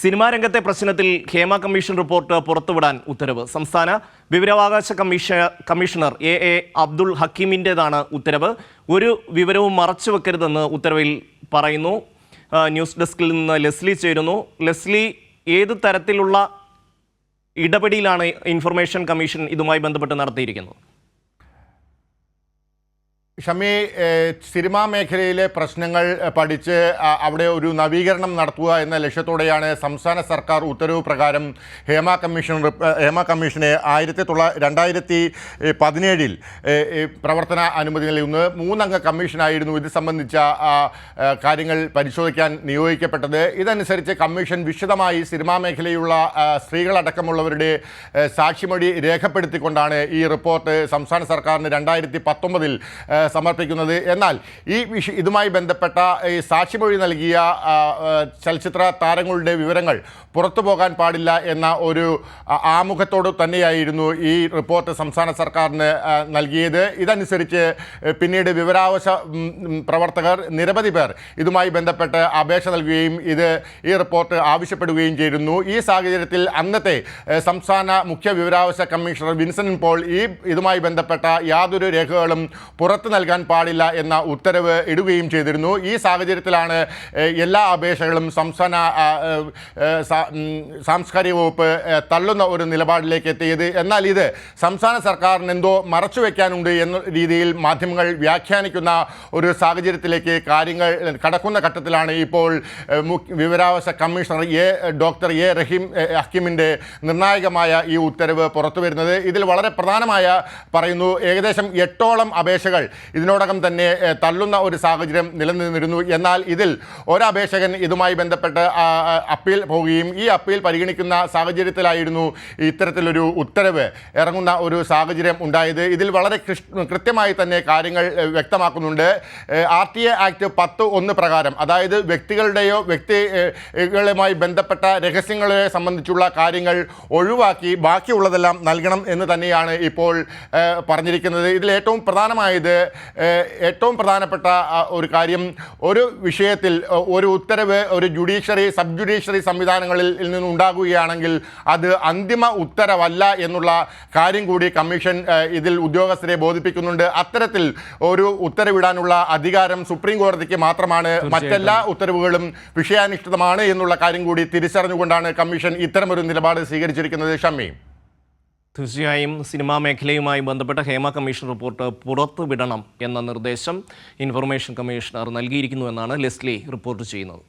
Cinema രംഗത്തെ പ്രശ്നത്തിൽ Hema commission report പുറത്തുവിടാൻ ഉത്തരവ്. സംസ്ഥാന വിവരാവകാശ കമ്മീഷണർ എ അബ്ദുൾ ഹക്കീമിൻ്റേതാണ് ഉത്തരവ്. ഒരു വിവരവും മറച്ചുവെക്കരുതെന്ന് ഉത്തരവിൽ പറയുന്നു. ന്യൂസ് ഡെസ്കിൽ നിന്ന് ലെസ്ലി ചേരുന്നു. ലെസ്ലി, ഏത് തരത്തിലുള്ള ഇടപെടലാണ് ഇൻഫർമേഷൻ കമ്മീഷൻ ഇതുമായി ബന്ധപ്പെട്ട് നടത്തിയിരിക്കുന്നത്? ഷമി, സിനിമാ മേഖലയിലെ പ്രശ്നങ്ങൾ പഠിച്ച് അവിടെ ഒരു നവീകരണം നടത്തുക എന്ന ലക്ഷ്യത്തോടെയാണ് സംസ്ഥാന സർക്കാർ ഉത്തരവ് പ്രകാരം ഹേമ കമ്മീഷനെ 2017 പ്രവർത്തന അനുമതി നൽകുന്നത്. 3 അംഗ കമ്മീഷനായിരുന്നു ഇത് സംബന്ധിച്ച കാര്യങ്ങൾ പരിശോധിക്കാൻ നിയോഗിക്കപ്പെട്ടത്. ഇതനുസരിച്ച് കമ്മീഷൻ വിശദമായി സിനിമാ മേഖലയുള്ള സ്ത്രീകളടക്കമുള്ളവരുടെ സാക്ഷിമൊഴി രേഖപ്പെടുത്തിക്കൊണ്ടാണ് ഈ റിപ്പോർട്ട് സംസ്ഥാന സർക്കാരിന് 2019 സമർപ്പിക്കുന്നത്. എന്നാൽ ഇതുമായി ബന്ധപ്പെട്ട ഈ സാക്ഷിമൊഴി നൽകിയ ചലച്ചിത്ര താരങ്ങളുടെ വിവരങ്ങൾ പുറത്തു പോകാൻ പാടില്ല എന്ന ഒരു ആമുഖത്തോട് തന്നെയായിരുന്നു ഈ റിപ്പോർട്ട് സംസ്ഥാന സർക്കാരിന് നൽകിയത്. ഇതനുസരിച്ച് പിന്നീട് വിവരാവകാശ പ്രവർത്തകർ നിരവധി പേർ ഇതുമായി ബന്ധപ്പെട്ട് അപേക്ഷ നൽകുകയും ഈ റിപ്പോർട്ട് ആവശ്യപ്പെടുകയും ചെയ്തിരുന്നു. ഈ സാഹചര്യത്തിൽ അന്നത്തെ സംസ്ഥാന മുഖ്യ വിവരാവകാശ കമ്മീഷണർ വിൻസെന്റ് പോൾ ഇതുമായി ബന്ധപ്പെട്ട യാതൊരു രേഖകളും പുറത്തു നൽകാൻ പാടില്ല എന്ന ഉത്തരവ് ഇടുകയും ചെയ്തിരുന്നു. ഈ സാഹചര്യത്തിലാണ് എല്ലാ അപേക്ഷകളും സംസ്ഥാന സാംസ്കാരിക വകുപ്പ് തള്ളുന്ന ഒരു നിലപാടിലേക്ക് എത്തിയത്. എന്നാൽ ഇത് സംസ്ഥാന സർക്കാരിന് എന്തോ മറച്ചുവെക്കാനുണ്ട് എന്ന രീതിയിൽ മാധ്യമങ്ങൾ വ്യാഖ്യാനിക്കുന്ന ഒരു സാഹചര്യത്തിലേക്ക് കാര്യങ്ങൾ കടക്കുന്ന ഘട്ടത്തിലാണ് ഇപ്പോൾ വിവരാവകാശ കമ്മീഷണർ ഡോക്ടർ ഹക്കീമിൻ്റെ നിർണായകമായ ഈ ഉത്തരവ് പുറത്തു വരുന്നത്. ഇതിൽ വളരെ പ്രധാനമായ പറയുന്നു, ഏകദേശം 8ഓളം അപേക്ഷകൾ ഇതിനോടകം തന്നെ തള്ളുന്ന ഒരു സാഹചര്യം നിലനിന്നിരുന്നു. എന്നാൽ ഇതിൽ ഒരപേക്ഷകൻ ഇതുമായി ബന്ധപ്പെട്ട് അപ്പീൽ പോവുകയും ഈ അപ്പീൽ പരിഗണിക്കുന്ന സാഹചര്യത്തിലായിരുന്നു ഇത്തരത്തിലൊരു ഉത്തരവ് ഇറങ്ങുന്ന ഒരു സാഹചര്യം ഉണ്ടായത്. ഇതിൽ വളരെ കൃത്യമായി തന്നെ കാര്യങ്ങൾ വ്യക്തമാക്കുന്നുണ്ട്. RTA ആക്ട് 10(1) പ്രകാരം, അതായത് വ്യക്തികളുമായി ബന്ധപ്പെട്ട രഹസ്യങ്ങളെ സംബന്ധിച്ചുള്ള കാര്യങ്ങൾ ഒഴിവാക്കി ബാക്കിയുള്ളതെല്ലാം നൽകണം എന്ന് തന്നെയാണ് ഇപ്പോൾ പറഞ്ഞിരിക്കുന്നത്. ഇതിൽ ഏറ്റവും പ്രധാനപ്പെട്ട ഒരു കാര്യം, ഒരു വിഷയത്തിൽ ഒരു ഉത്തരവ് ഒരു സബ് ജുഡീഷ്യറി സംവിധാനങ്ങളിൽ നിന്നുണ്ടാകുകയാണെങ്കിൽ അത് അന്തിമ ഉത്തരവല്ല എന്നുള്ള കാര്യം കൂടി കമ്മീഷൻ ഇതിൽ ഉദ്യോഗസ്ഥരെ ബോധിപ്പിക്കുന്നുണ്ട്. അത്തരത്തിൽ ഒരു ഉത്തരവിടാനുള്ള അധികാരം സുപ്രീം കോടതിക്ക് മാത്രമാണ്. മറ്റെല്ലാ ഉത്തരവുകളും വിഷയാനുഷ്ഠിതമാണ് എന്നുള്ള കാര്യം കൂടി തിരിച്ചറിഞ്ഞുകൊണ്ടാണ് കമ്മീഷൻ ഇത്തരമൊരു നിലപാട് സ്വീകരിച്ചിരിക്കുന്നത്. ഷമ്മി, തീർച്ചയായും സിനിമാ മേഖലയുമായി ബന്ധപ്പെട്ട ഹേമ കമ്മീഷൻ റിപ്പോർട്ട് പുറത്തുവിടണം എന്ന നിർദ്ദേശം ഇൻഫർമേഷൻ കമ്മീഷണർ നൽകിയിരിക്കുന്നു എന്നാണ് ലെസ്ലി റിപ്പോർട്ട് ചെയ്യുന്നത്.